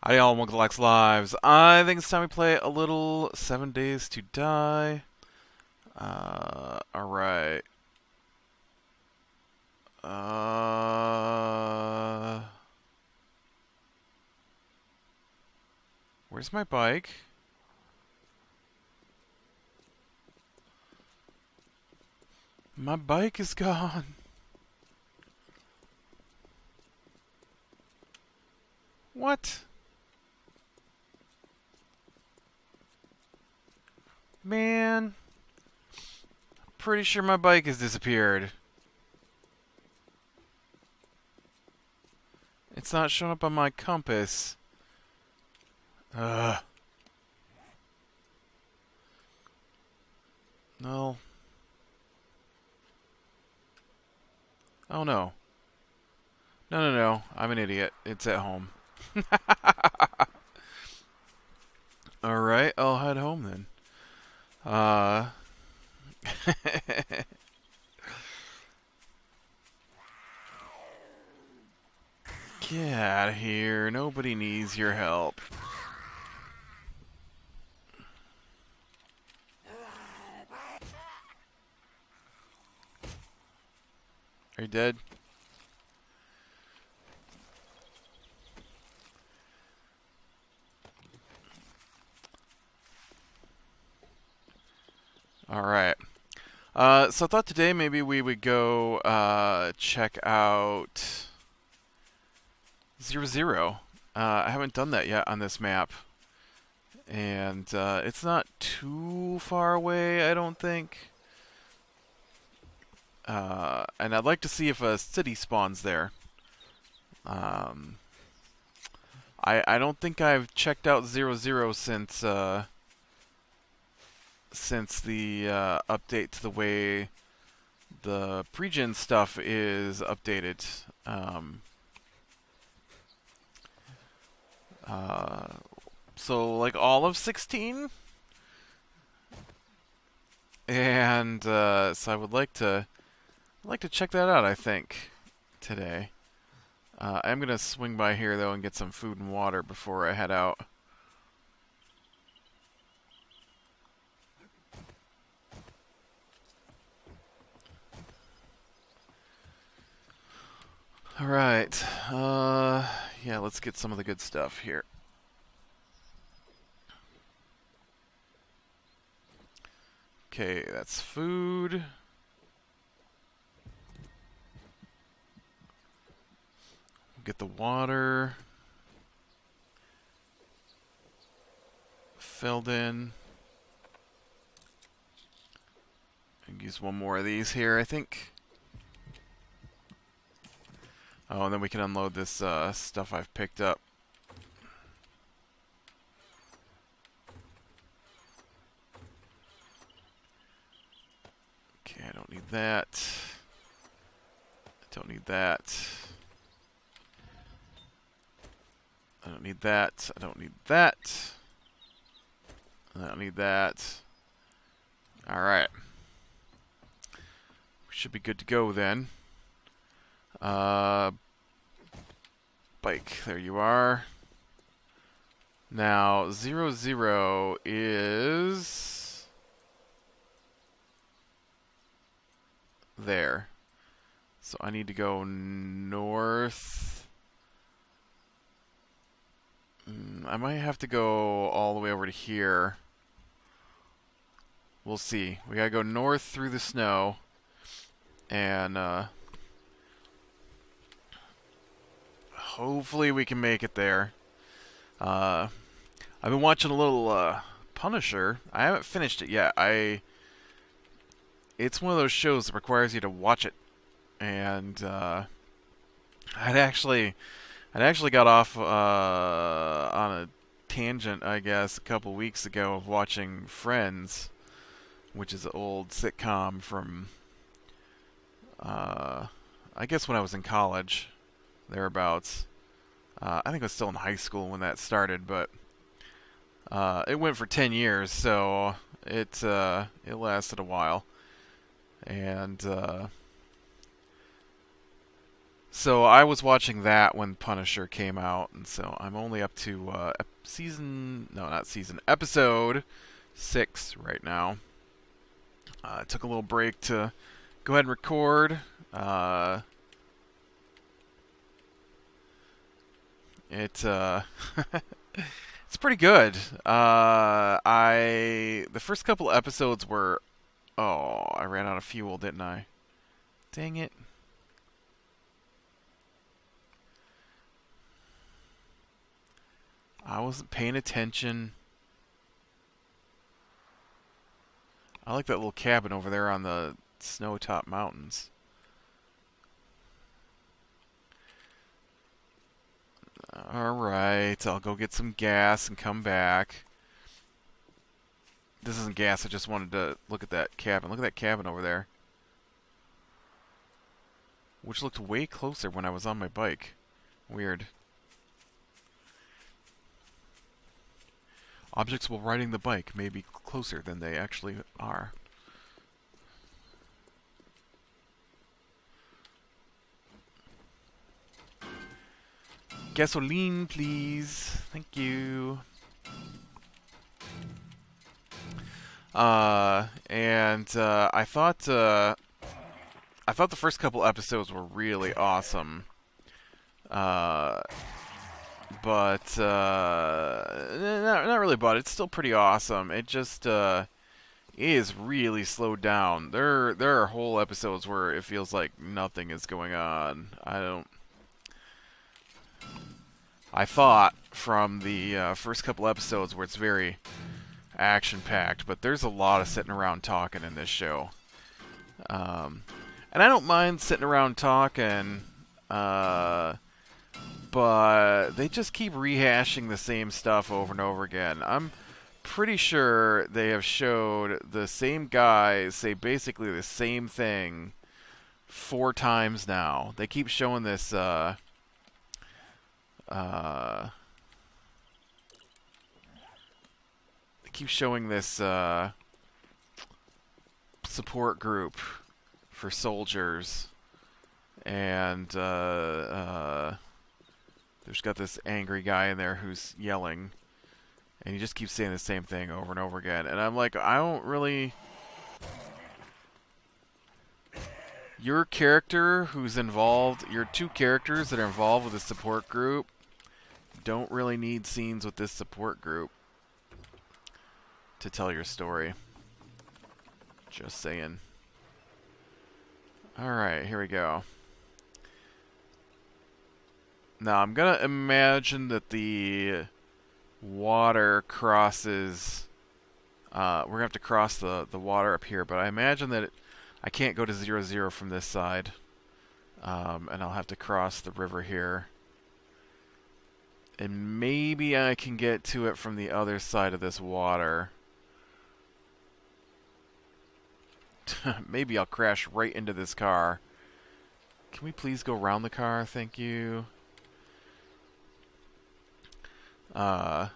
Howdy all, welcome to Lex Lives. I think it's time we play a little 7 Days to Die. Alright. Where's my bike? My bike is gone. What? Man. Pretty sure my bike has disappeared. It's not showing up on my compass. Ugh. No. Oh no. No. I'm an idiot. It's at home. Alright, I'll head home then. Get out of here. Nobody needs your help. Are you dead? Alright. So I thought today maybe we would go check out 00. I haven't done that yet on this map. And it's not too far away, I don't think. And I'd like to see if a city spawns there. I don't think I've checked out 00 since the update to the way the pre-gen stuff is updated. So like all of 16, and so I would like to check that out. I think today. I'm gonna swing by here though and get some food and water before I head out. Alright, yeah, let's get some of the good stuff here. Okay, that's food. Get the water filled in. And use one more of these here, I think. Oh, and then we can unload this stuff I've picked up. Okay, I don't need that. I don't need that. I don't need that. I don't need that. I don't need that. Alright. We should be good to go then. Bike, there you are. Now, 00 is there. So I need to go north. I might have to go all the way over to here. We'll see. We gotta go north through the snow. And, hopefully we can make it there. I've been watching a little Punisher. I haven't finished it yet. It's one of those shows that requires you to watch it, and I'd actually got off on a tangent, I guess, a couple weeks ago of watching Friends, which is an old sitcom from I guess when I was in college. Thereabouts. I think I was still in high school when that started, but it went for 10 years, so it lasted a while. And So I was watching that when Punisher came out, and so I'm only up to episode 6 right now. I took a little break to go ahead and record. Uh, it it's pretty good. The first couple episodes were, oh, I ran out of fuel, didn't I? Dang it. I wasn't paying attention. I like that little cabin over there on the snow-top mountains. Alright, I'll go get some gas and come back. This isn't gas, I just wanted to look at that cabin. Look at that cabin over there. Which looked way closer when I was on my bike. Weird. Objects while riding the bike may be closer than they actually are. Gasoline, please. Thank you. I thought the first couple episodes were really awesome. But not really. But it's still pretty awesome. It just is really slowed down. There are whole episodes where it feels like nothing is going on. I thought from the first couple episodes where it's very action-packed, but there's a lot of sitting around talking in this show. And I don't mind sitting around talking, but they just keep rehashing the same stuff over and over again. I'm pretty sure they have showed the same guys say basically the same thing 4 times now. They keep showing this, support group for soldiers, and there's got this angry guy in there who's yelling, and he just keeps saying the same thing over and over again. And I'm like, I don't really... Your character who's involved, your 2 characters that are involved with the support group don't really need scenes with this support group to tell your story. Just saying. Alright, here we go. Now, I'm gonna imagine that the water crosses... we're gonna have to cross the water up here, but I imagine that I can't go to 0-0 from this side. And I'll have to cross the river here. And maybe I can get to it from the other side of this water. Maybe I'll crash right into this car. Can we please go around the car? Thank you. Yeah,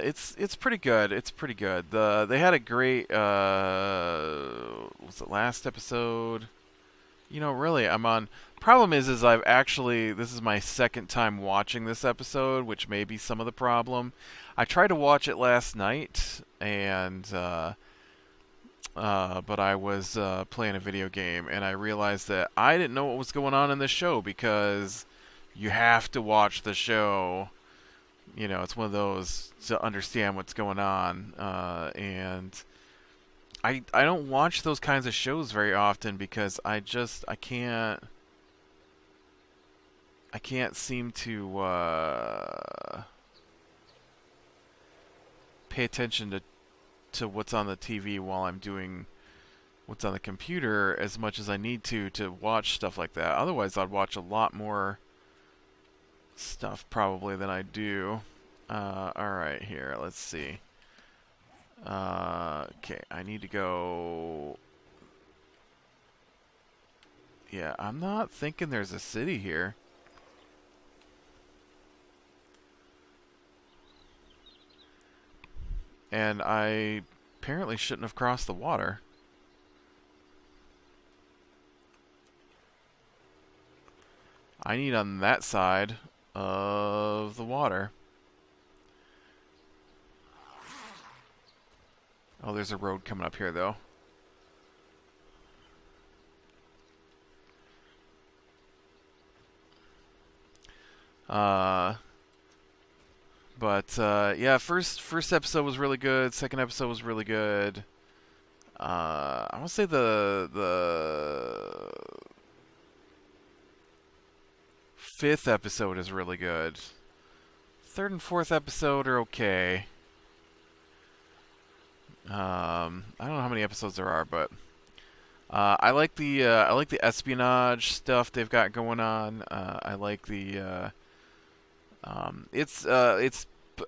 it's pretty good. It's pretty good. They had a great was it last episode? You know, really, I'm on... Problem is I've actually... This is my second time watching this episode, which may be some of the problem. I tried to watch it last night, and... but I was playing a video game, and I realized that I didn't know what was going on in this show, because you have to watch the show. You know, it's one of those to understand what's going on, and... I don't watch those kinds of shows very often because I can't seem to pay attention to what's on the TV while I'm doing what's on the computer as much as I need to watch stuff like that. Otherwise, I'd watch a lot more stuff probably than I do. Alright, here, let's see. Okay, I need to go... Yeah, I'm not thinking there's a city here. And I apparently shouldn't have crossed the water. I need on that side of the water. Oh, there's a road coming up here, though. Uh, yeah, first episode was really good. Second episode was really good. I want to say the fifth episode is really good. Third and fourth episode are okay. I don't know how many episodes there are, but I like the espionage stuff they've got going on. I like the it's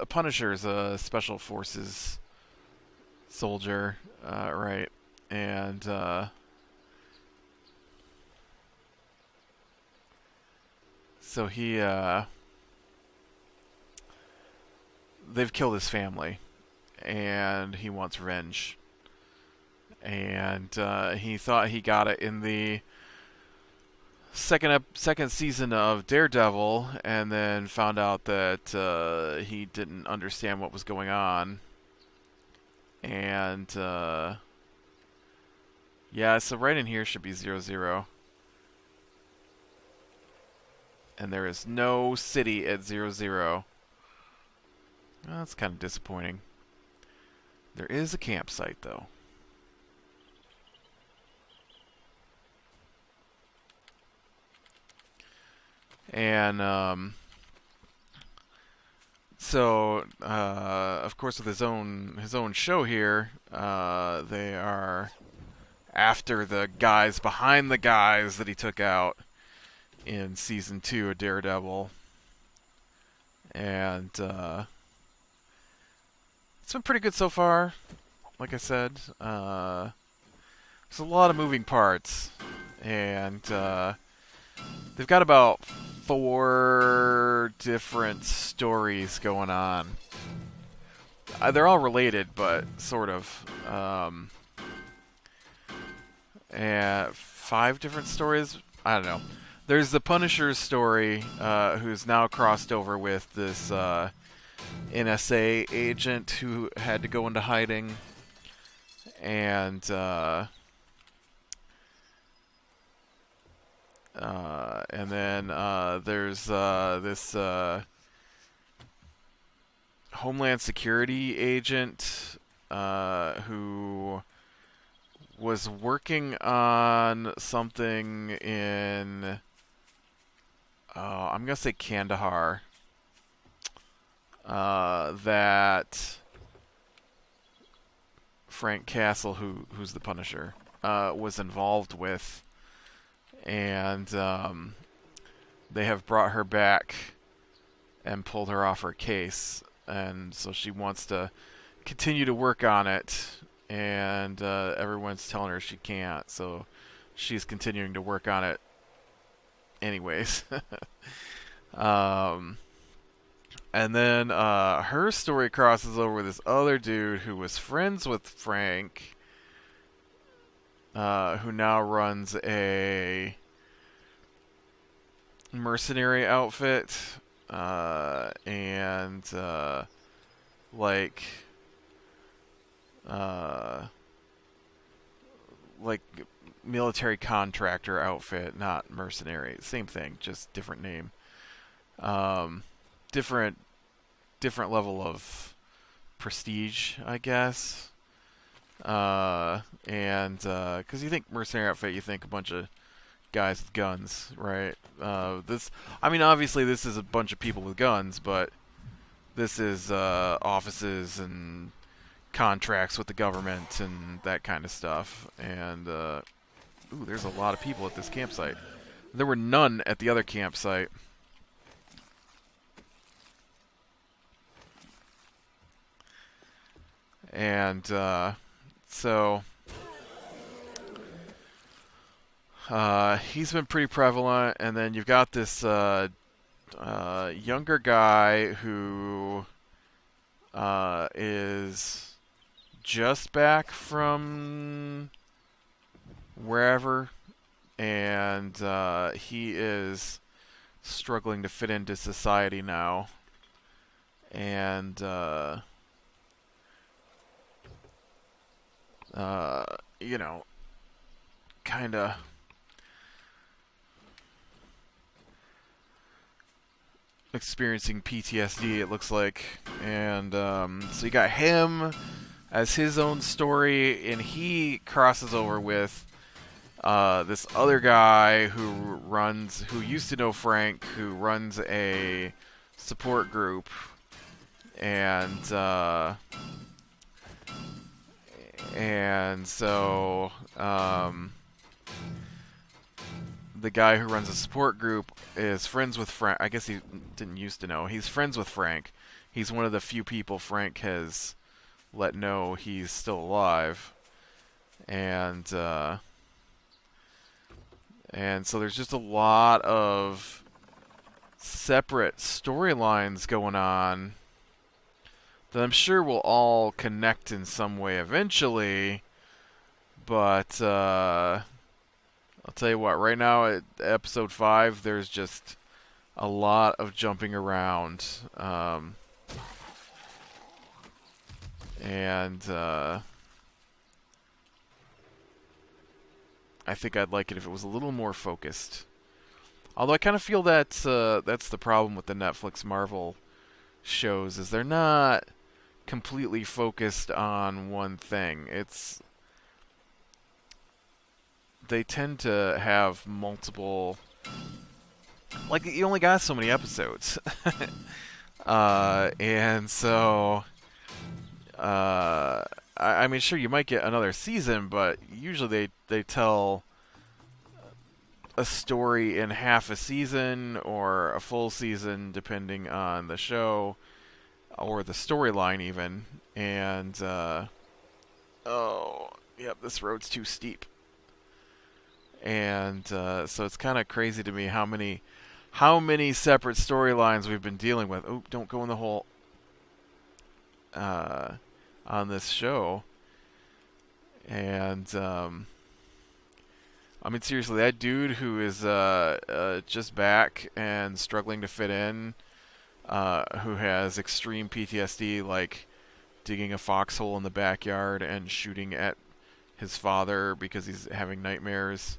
Punisher's a special forces soldier, right? And so they've killed his family, and he wants revenge. And he thought he got it in the second season of Daredevil, and then found out that he didn't understand what was going on. And yeah, so right in here should be 00. And there is no city at 00. Well, that's kind of disappointing. There is a campsite, though. And so of course, with his own show here, they are after the guys behind the guys that he took out in season 2 of Daredevil. And it's been pretty good so far. Like I said, there's a lot of moving parts, and they've got about 4 different stories going on. They're all related, but sort of. And 5 different stories? I don't know. There's the Punisher's story, who's now crossed over with this NSA agent who had to go into hiding. And then there's this Homeland Security agent who was working on something in, I'm going to say Kandahar, that Frank Castle, who's the Punisher, was involved with. And they have brought her back and pulled her off her case. And so she wants to continue to work on it, and everyone's telling her she can't, so she's continuing to work on it anyways. And then her story crosses over with this other dude who was friends with Frank, who now runs a mercenary outfit, and like military contractor outfit, not mercenary. Same thing, just different name. Different level of prestige, I guess. And because you think mercenary outfit, you think a bunch of guys with guns, right? Obviously this is a bunch of people with guns, but this is offices and contracts with the government and that kind of stuff. And ooh, there's a lot of people at this campsite. There were none at the other campsite. And so he's been pretty prevalent. And then you've got this younger guy who is just back from wherever, and he is struggling to fit into society now, and you know, kind of experiencing PTSD, it looks like. And so you got him as his own story, and he crosses over with this other guy who used to know Frank, who runs a support group, and so the guy who runs a support group is friends with Frank. I guess he didn't used to know. He's friends with Frank. He's one of the few people Frank has let know he's still alive. And so there's just a lot of separate storylines going on that I'm sure will all connect in some way eventually. But I'll tell you what, right now at episode 5, there's just a lot of jumping around. And I think I'd like it if it was a little more focused. Although I kind of feel that's the problem with the Netflix Marvel shows, is they're not completely focused on one thing. They tend to have multiple, like, you only got so many episodes. And so I mean, sure, you might get another season, but usually they tell a story in half a season or a full season, depending on the show or the storyline even. And oh, yep, this road's too steep. And so it's kind of crazy to me how many separate storylines we've been dealing with. Oh, don't go in the hole. On this show. And I mean, seriously, that dude who is just back and struggling to fit in, who has extreme PTSD, like digging a foxhole in the backyard and shooting at his father because he's having nightmares.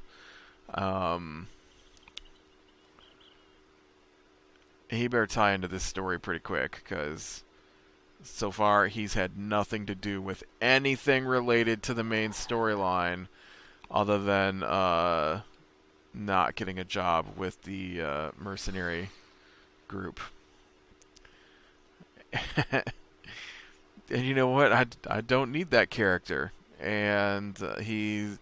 He better tie into this story pretty quick, because so far he's had nothing to do with anything related to the main storyline other than not getting a job with the mercenary group. And you know what? I don't need that character. And he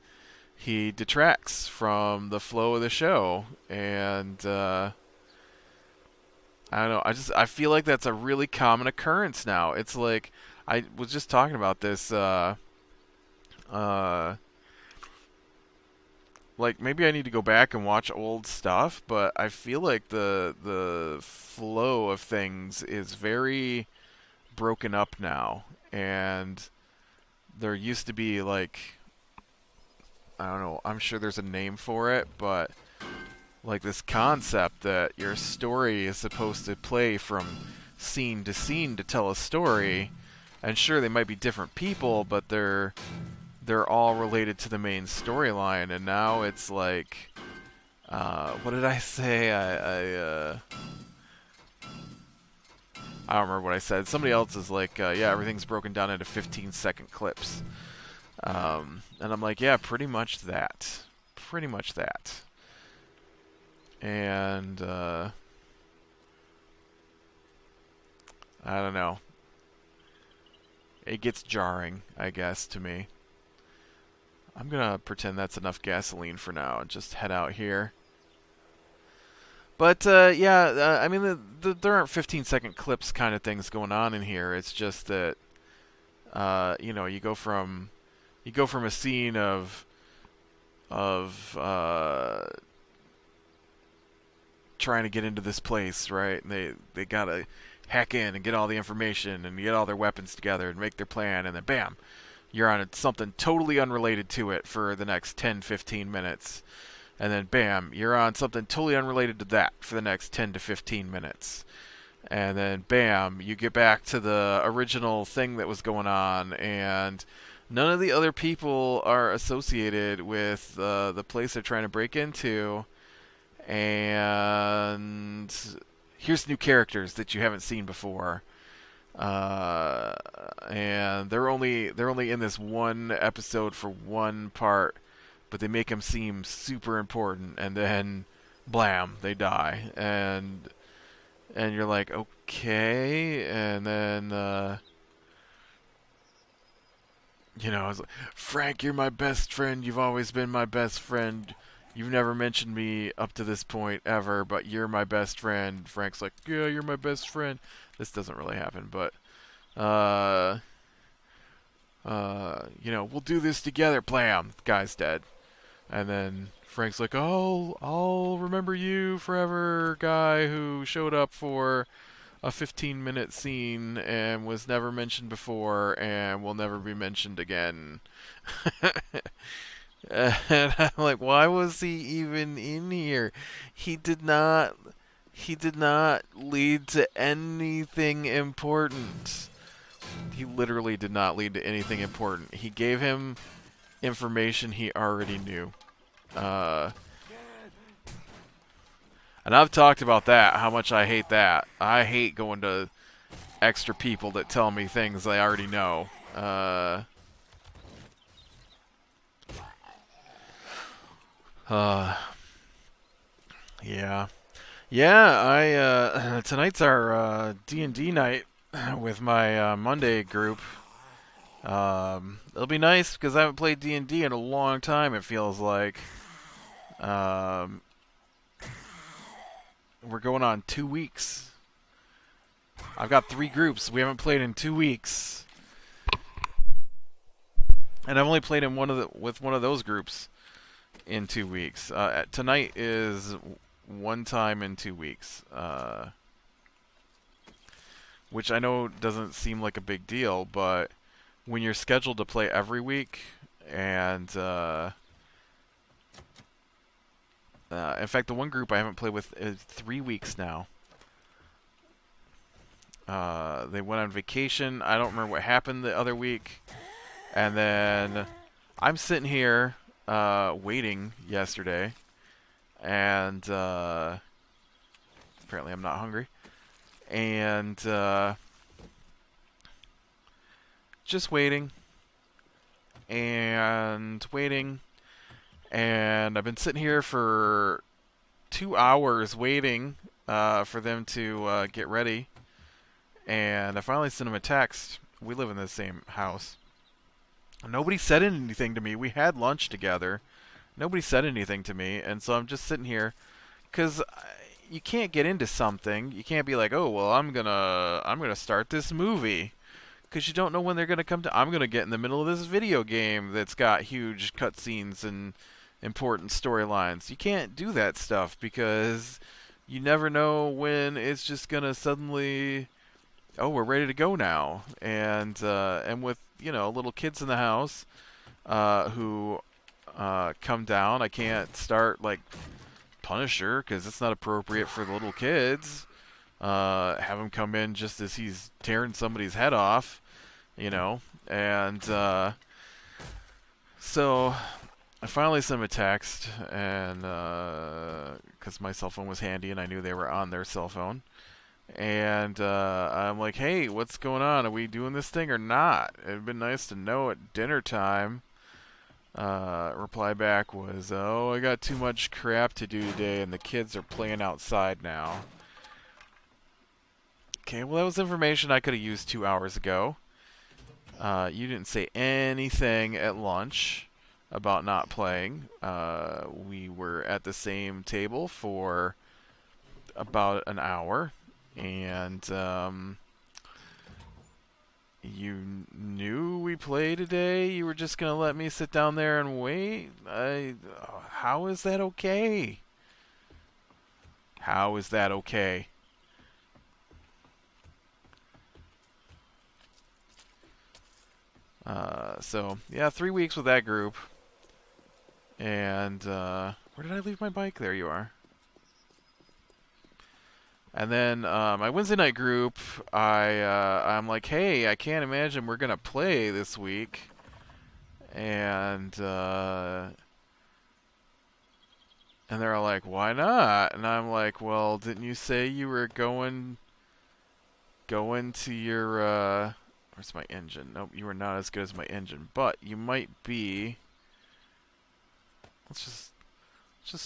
detracts from the flow of the show. And I don't know. I feel like that's a really common occurrence now. It's like, I was just talking about this. Like, maybe I need to go back and watch old stuff, but I feel like the flow of things is very broken up now. And there used to be, like, I don't know, I'm sure there's a name for it, but like this concept that your story is supposed to play from scene to scene to tell a story. And sure, they might be different people, but they're all related to the main storyline. And now it's like, what did I say? I don't remember what I said. Somebody else is like, yeah, everything's broken down into 15-second clips. And I'm like, yeah, pretty much that. Pretty much that. And I don't know. It gets jarring, I guess, to me. I'm gonna pretend that's enough gasoline for now and just head out here. But yeah, I mean, there aren't 15-second clips kind of things going on in here. It's just that you know, you go from a scene of trying to get into this place, right? And they gotta hack in and get all the information and get all their weapons together and make their plan, and then bam, you're on something totally unrelated to it for the next 10-15 minutes. and then bam, you're on something totally unrelated to that for the next 10 to 15 minutes. And then bam, you get back to the original thing that was going on, and none of the other people are associated with the place they're trying to break into. And here's new characters that you haven't seen before. And they're only in this one episode for one part, but they make them seem super important, and then blam, they die, and you're like, okay, and then I was like, Frank, you're my best friend. You've always been my best friend. You've never mentioned me up to this point ever, but you're my best friend. Frank's like, yeah, you're my best friend. This doesn't really happen, but uh, we'll do this together. Blam, the guy's dead. And then Frank's like, oh, I'll remember you forever, guy who showed up for a 15-minute scene and was never mentioned before and will never be mentioned again. And I'm like, why was he even in here? He did not lead to anything important. He literally did not lead to anything important. He gave him information he already knew. And I've talked about that, how much I hate that. I hate going to extra people that tell me things I already know. Yeah. Yeah, tonight's our D&D night with my Monday group. It'll be nice because I haven't played D&D in a long time, it feels like. We're going on 2 weeks. I've got 3 groups. We haven't played in 2 weeks. And I've only played with one of those groups in 2 weeks. Tonight is one time in 2 weeks. Which I know doesn't seem like a big deal, but when you're scheduled to play every week, and in fact, the one group I haven't played with is 3 weeks now. They went on vacation. I don't remember what happened the other week. And then I'm sitting here waiting yesterday, and apparently I'm not hungry. And just waiting and waiting. And I've been sitting here for 2 hours waiting for them to get ready. And I finally sent them a text. We live in the same house. Nobody said anything to me. We had lunch together. Nobody said anything to me. And so I'm just sitting here. Because you can't get into something. You can't be like, oh, well, I'm gonna start this movie. Because you don't know when they're going to come to... I'm going to get in the middle of this video game that's got huge cutscenes and important storylines. You can't do that stuff because you never know when it's just going to suddenly... Oh, we're ready to go now. And with, little kids in the house who come down, I can't start, Punisher because it's not appropriate for the little kids. Have him come in just as he's tearing somebody's head off, and so I finally sent him a text, and because my cell phone was handy and I knew they were on their cell phone, and I'm like, hey, what's going on? Are we doing this thing or not? It'd been nice to know at dinner time. Reply back was, oh, I got too much crap to do today and the kids are playing outside now. Okay, well, that was information I could have used 2 hours ago. You didn't say anything at lunch about not playing. We were at the same table for about an hour, and you knew we played today. You were just going to let me sit down there and wait? How is that okay? How is that okay? So, yeah, 3 weeks with that group. And we're Where did I leave my bike? There you are. And then my Wednesday night group, I'm like, hey, I can't imagine we're gonna play this week, and they're all like, why not? And I'm like, well, didn't you say you were going to your where's my engine? Nope, you were not as good as my engine, but you might be. Let's just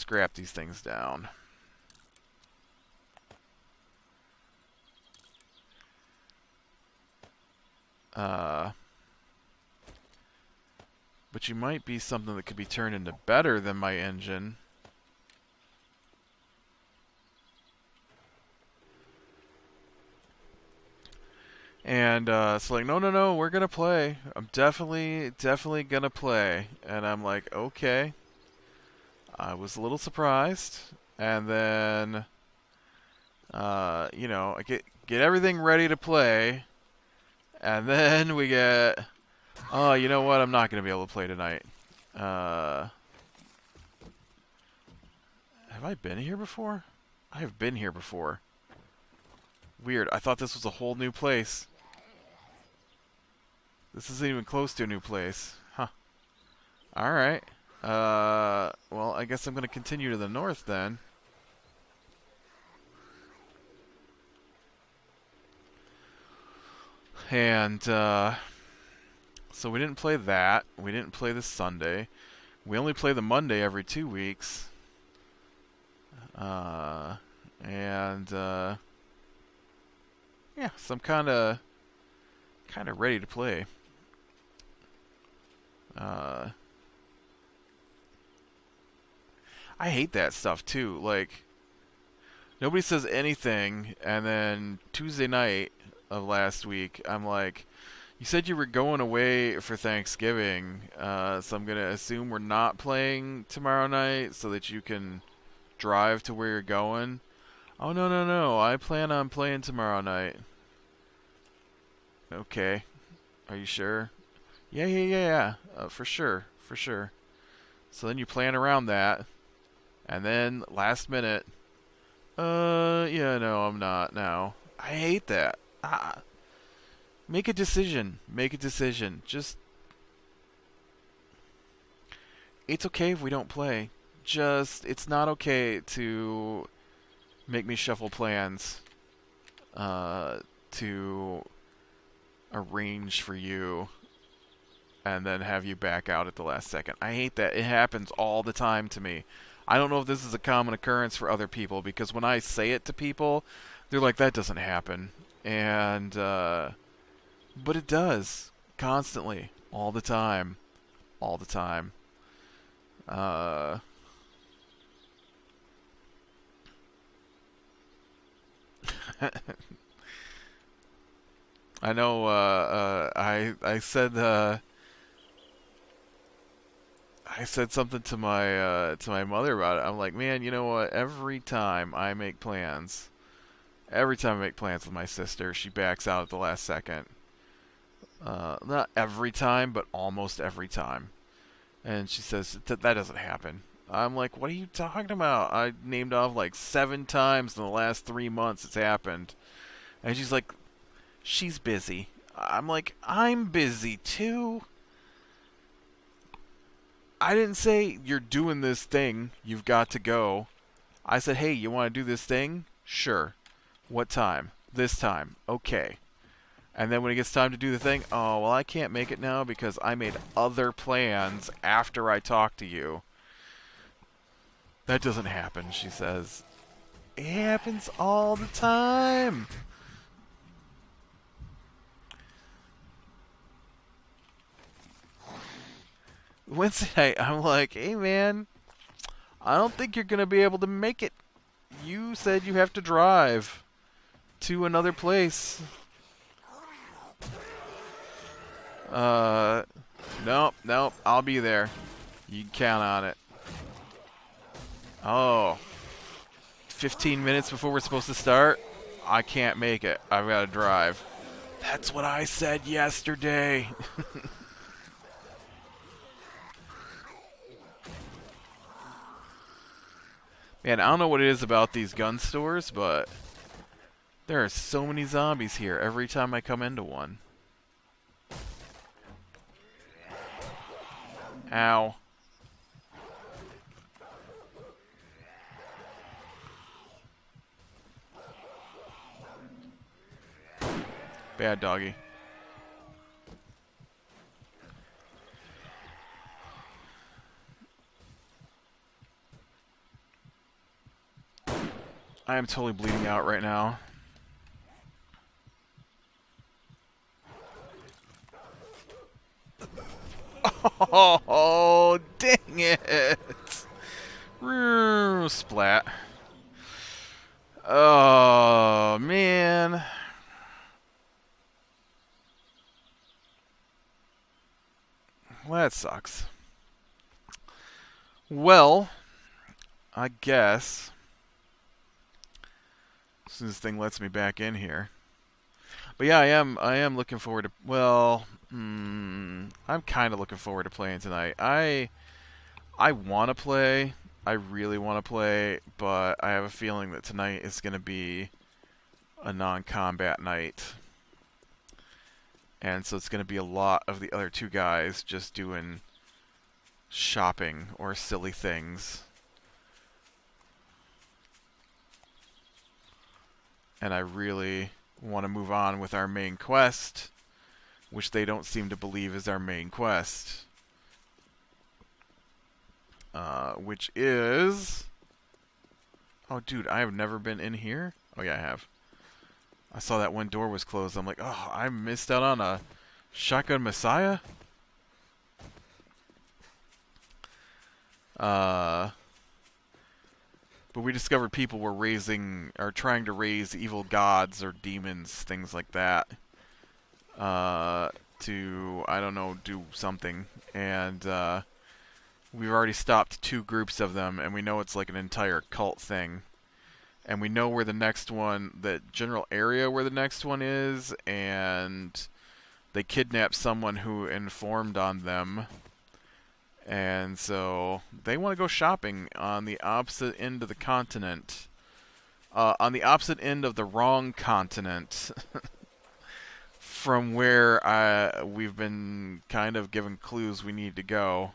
scrap these things down. But you might be something that could be turned into better than my engine. And it's like, no, we're gonna play. I'm definitely gonna play. And I'm like, okay. I was a little surprised, and then, you know, I get everything ready to play, and then we get, oh, you know what? I'm not gonna be able to play tonight. Have I been here before? I have been here before. Weird. I thought this was a whole new place. This isn't even close to a new place. Huh. Alright. Well, I guess I'm going to continue to the north then. And, so we didn't play that. We didn't play this Sunday. We only play the Monday every 2 weeks. Yeah, so I'm kind of ready to play. I hate that stuff too. Like, nobody says anything, and then Tuesday night of last week, I'm like, you said you were going away for Thanksgiving, so I'm gonna assume we're not playing tomorrow night so that you can drive to where you're going. Oh, no, I plan on playing tomorrow night. Okay. Are you sure? Yeah. For sure. So then you plan around that, and then last minute, yeah, no, I'm not now. I hate that. Make a decision. Just, it's okay if we don't play. Just, it's not okay to make me shuffle plans, to arrange for you and then have you back out at the last second. I hate that. It happens all the time to me. I don't know if this is a common occurrence for other people, because when I say it to people, they're like, that doesn't happen. And, but it does. Constantly. All the time. I know, I said something to my mother about it. I'm like, man, you know what? Every time I make plans with my sister, she backs out at the last second. Not every time, but almost every time. And she says, that doesn't happen. I'm like, what are you talking about? I named off like 7 times in the last 3 months it's happened. And she's like, she's busy. I'm like, I'm busy too. I didn't say you're doing this thing, you've got to go. I said, hey, you want to do this thing? Sure. What time? This time. Okay. And then when it gets time to do the thing, oh, well, I can't make it now because I made other plans after I talked to you. That doesn't happen, she says. It happens all the time. Wednesday night, I'm like, hey, man, I don't think you're going to be able to make it. You said you have to drive to another place. Nope, I'll be there. You can count on it. Oh, 15 minutes before we're supposed to start? I can't make it. I've got to drive. That's what I said yesterday. Man, I don't know what it is about these gun stores, but there are so many zombies here every time I come into one. Ow. Bad doggy. I am totally bleeding out right now. Oh, dang it! Splat. Oh, man. Well, that sucks. Well, I guess as soon as this thing lets me back in here. But yeah, I am looking forward to. Well, I'm kind of looking forward to playing tonight. I want to play. I really want to play, but I have a feeling that tonight is going to be a non-combat night. And so it's going to be a lot of the other two guys just doing shopping or silly things. And I really want to move on with our main quest, which they don't seem to believe is our main quest. Which is... Oh, dude, I have never been in here? Oh, yeah, I have. I saw that one door was closed. I'm like, oh, I missed out on a Shotgun Messiah? But we discovered people were trying to raise evil gods or demons, things like that, to, I don't know, do something. And, we've already stopped 2 groups of them, and we know it's like an entire cult thing. And we know where the next one, the general area where the next one is, and they kidnapped someone who informed on them. And so they want to go shopping on the opposite end of the continent. On the opposite end of the wrong continent from where we've been kind of given clues we need to go.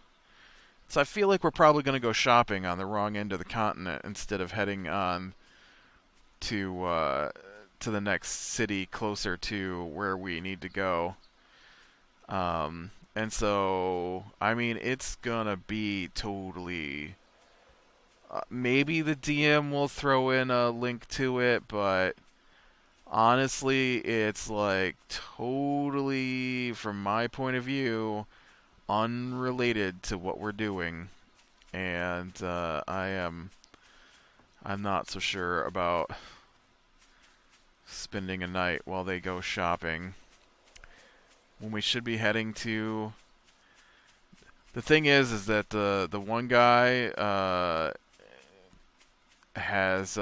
So I feel like we're probably going to go shopping on the wrong end of the continent instead of heading on to the next city closer to where we need to go. And so, I mean, it's gonna be totally... maybe the DM will throw in a link to it, but honestly, it's like totally, from my point of view, unrelated to what we're doing. And I'm not so sure about spending a night while they go shopping when we should be heading to... The thing is that the one guy has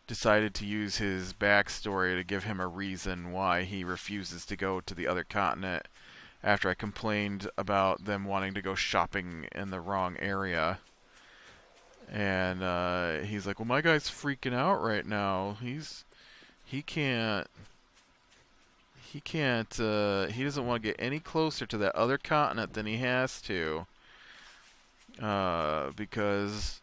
decided to use his backstory to give him a reason why he refuses to go to the other continent after I complained about them wanting to go shopping in the wrong area. And he's like, well, my guy's freaking out right now. He doesn't want to get any closer to that other continent than he has to, because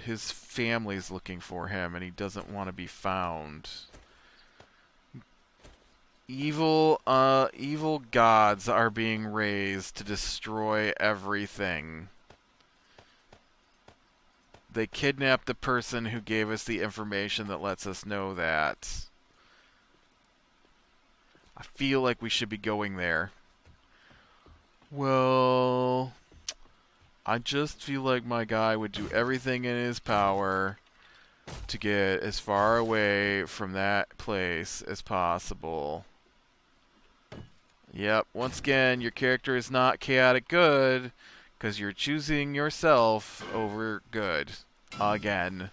his family's looking for him and he doesn't want to be found. Evil gods are being raised to destroy everything. They kidnapped the person who gave us the information that lets us know that. I feel like we should be going there. Well, I just feel like my guy would do everything in his power to get as far away from that place as possible. Yep, once again, your character is not chaotic good, because you're choosing yourself over good. Again.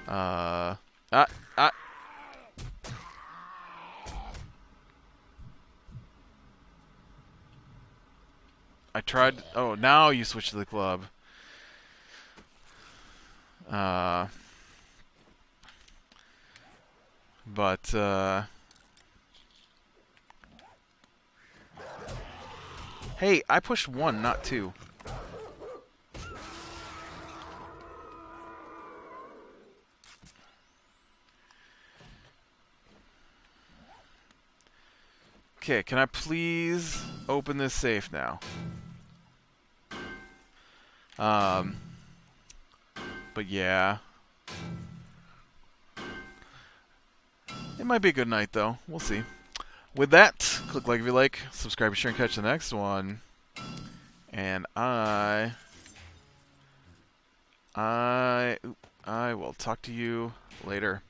I tried... Oh, now you switch to the club. Uh, but hey, I pushed 1, not 2. Okay, can I please open this safe now? But yeah. It might be a good night, though. We'll see. With that, click like if you like, subscribe, share, and catch the next one. And I will talk to you later.